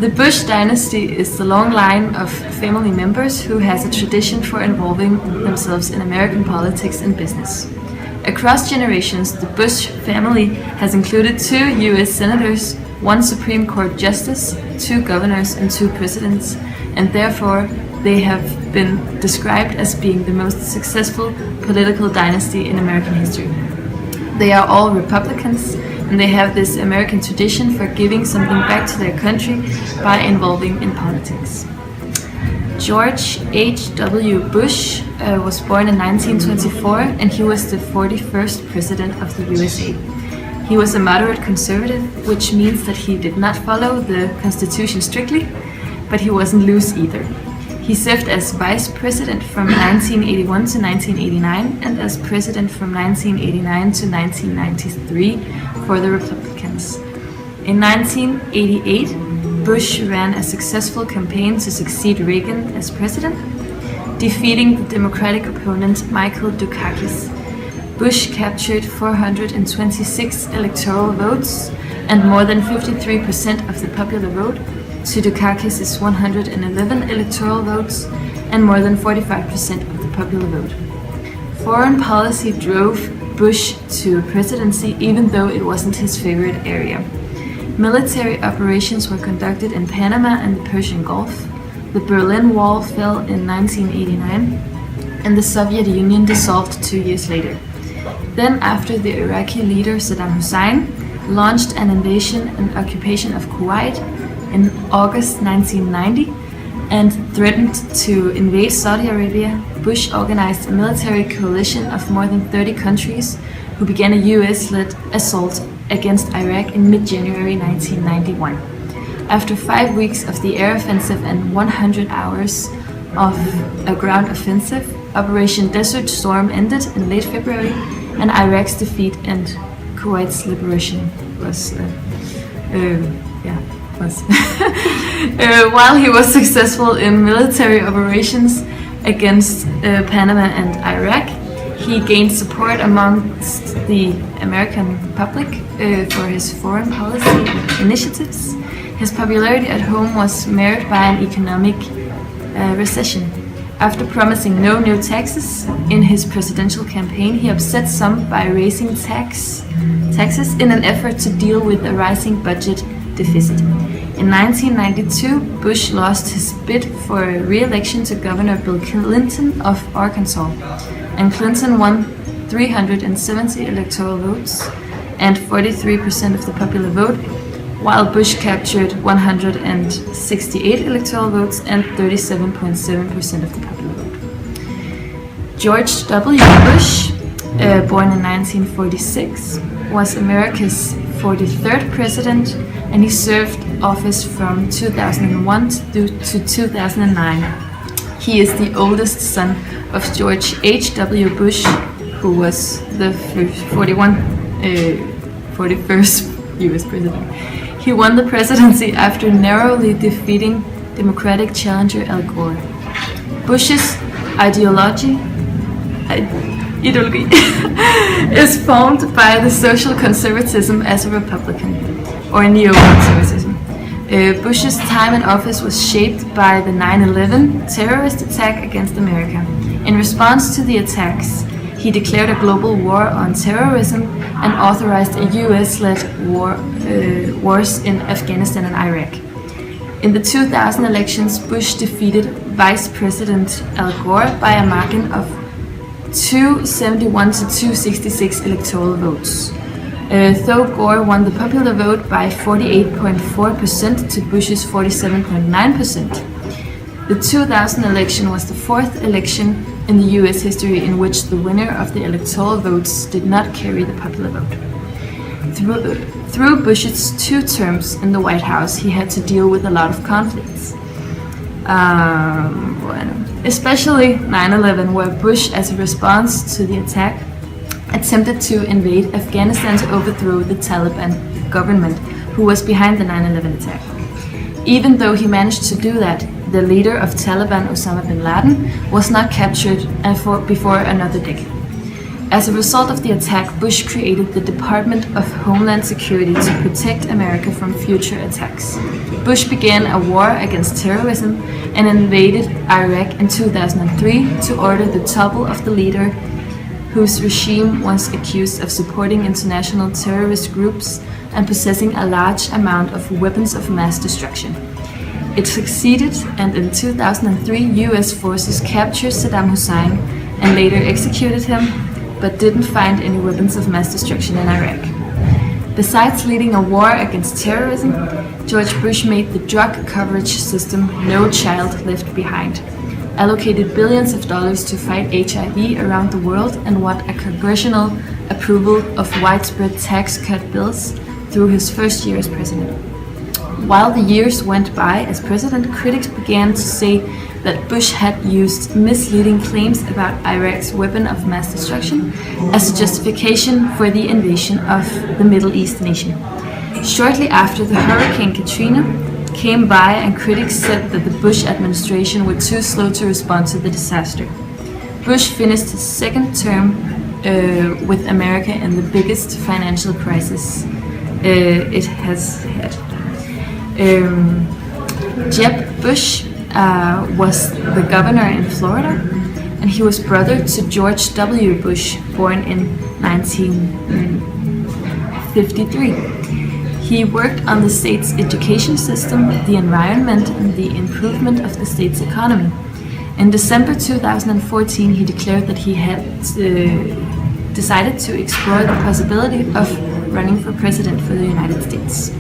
The Bush dynasty is the long line of family members who has a tradition for involving themselves in American politics and business. Across generations, the Bush family has included 2 US senators, 1 Supreme Court justice, 2 governors, and 2 presidents, and therefore they have been described as being the most successful political dynasty in American history. They are all Republicans, and they have this American tradition for giving something back to their country by involving in politics. George H.W. Bush was born in 1924, and he was the 41st president of the USA. He was a moderate conservative, which means that he did not follow the Constitution strictly, but he wasn't loose either. He served as vice president from 1981 to 1989 and as president from 1989 to 1993 for the Republicans. In 1988, Bush ran a successful campaign to succeed Reagan as president, defeating the Democratic opponent Michael Dukakis. Bush captured 426 electoral votes and more than 53% of the popular vote, to Dukakis' 111 electoral votes and more than 45% of the popular vote. Foreign policy drove Bush to presidency even though it wasn't his favorite area. Military operations were conducted in Panama and the Persian Gulf. The Berlin Wall fell in 1989 and the Soviet Union dissolved 2 years later. Then, after the Iraqi leader Saddam Hussein launched an invasion and occupation of Kuwait in August 1990 and threatened to invade Saudi Arabia, Bush organized a military coalition of more than 30 countries who began a US-led assault against Iraq in mid-January 1991. After 5 weeks of the air offensive and 100 hours of a ground offensive, Operation Desert Storm ended in late February, and Iraq's defeat and Kuwait's liberation was while he was successful in military operations against Panama and Iraq, he gained support amongst the American public for his foreign policy initiatives. His popularity at home was marred by an economic recession. After promising no new taxes in his presidential campaign, he upset some by raising taxes in an effort to deal with a rising budget deficit. In 1992, Bush lost his bid for re-election to Governor Bill Clinton of Arkansas, and Clinton won 370 electoral votes and 43% of the popular vote, while Bush captured 168 electoral votes and 37.7% of the popular vote. George W. Bush, born in 1946, was America's 43rd president, and he served office from 2001 to 2009. He is the oldest son of George H.W. Bush, who was the 41st US president. He won the presidency after narrowly defeating Democratic challenger Al Gore. Bush's ideology is formed by the social conservatism as a Republican, or neoconservatism. Bush's time in office was shaped by the 9/11 terrorist attack against America. In response to the attacks, he declared a global war on terrorism and authorized a US-led wars in Afghanistan and Iraq. In the 2000 elections, Bush defeated Vice President Al Gore by a margin of 271 to 266 electoral votes. Though Gore won the popular vote by 48.4% to Bush's 47.9%. The 2000 election was the 4th election in the US history in which the winner of the electoral votes did not carry the popular vote. Through Bush's 2 terms in the White House, he had to deal with a lot of conflicts. Especially 9/11, where Bush, as a response to the attack, attempted to invade Afghanistan to overthrow the Taliban government, who was behind the 9/11 attack. Even though he managed to do that, the leader of Taliban, Osama bin Laden, was not captured before another decade. As a result of the attack, Bush created the Department of Homeland Security to protect America from future attacks. Bush began a war against terrorism and invaded Iraq in 2003 to order the topple of the leader whose regime was accused of supporting international terrorist groups and possessing a large amount of weapons of mass destruction. It succeeded, and in 2003 US forces captured Saddam Hussein and later executed him, but didn't find any weapons of mass destruction in Iraq. Besides leading a war against terrorism, George Bush made the drug coverage system No Child Left Behind, allocated billions of dollars to fight HIV around the world, and won a congressional approval of widespread tax cut bills through his first year as president. While the years went by as president, critics began to say that Bush had used misleading claims about Iraq's weapon of mass destruction as a justification for the invasion of the Middle East nation. Shortly after, the Hurricane Katrina came by, and critics said that the Bush administration were too slow to respond to the disaster. Bush finished his second term with America in the biggest financial crisis it has had. Jeb Bush was the governor in Florida, and he was brother to George W. Bush, born in 1953. He worked on the state's education system, the environment, and the improvement of the state's economy. In December 2014, he declared that he had decided to explore the possibility of running for president for the United States.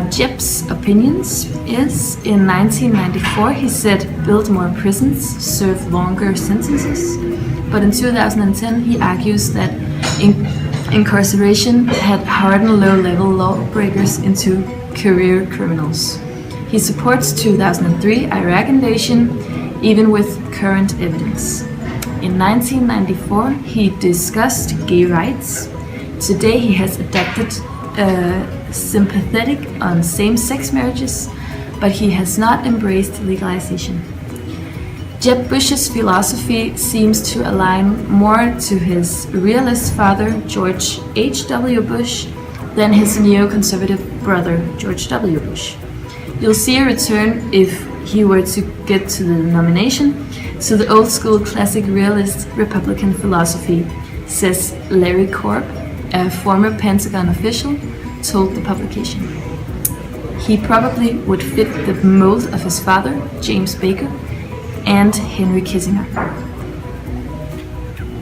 Jeb's opinions is, in 1994 he said, build more prisons, serve longer sentences, but in 2010 he argues that incarceration had hardened low-level lawbreakers into career criminals. He supports 2003 Iraq invasion, even with current evidence. In 1994 he discussed gay rights. Today he has adopted sympathetic on same-sex marriages, but he has not embraced legalization. Jeb Bush's philosophy seems to align more to his realist father, George H.W. Bush, than his neoconservative brother, George W. Bush. You'll see a return, if he were to get to the nomination, to the old-school classic realist Republican philosophy, says Larry Korb, a former Pentagon official, told the publication. He probably would fit the mold of his father, James Baker, and Henry Kissinger.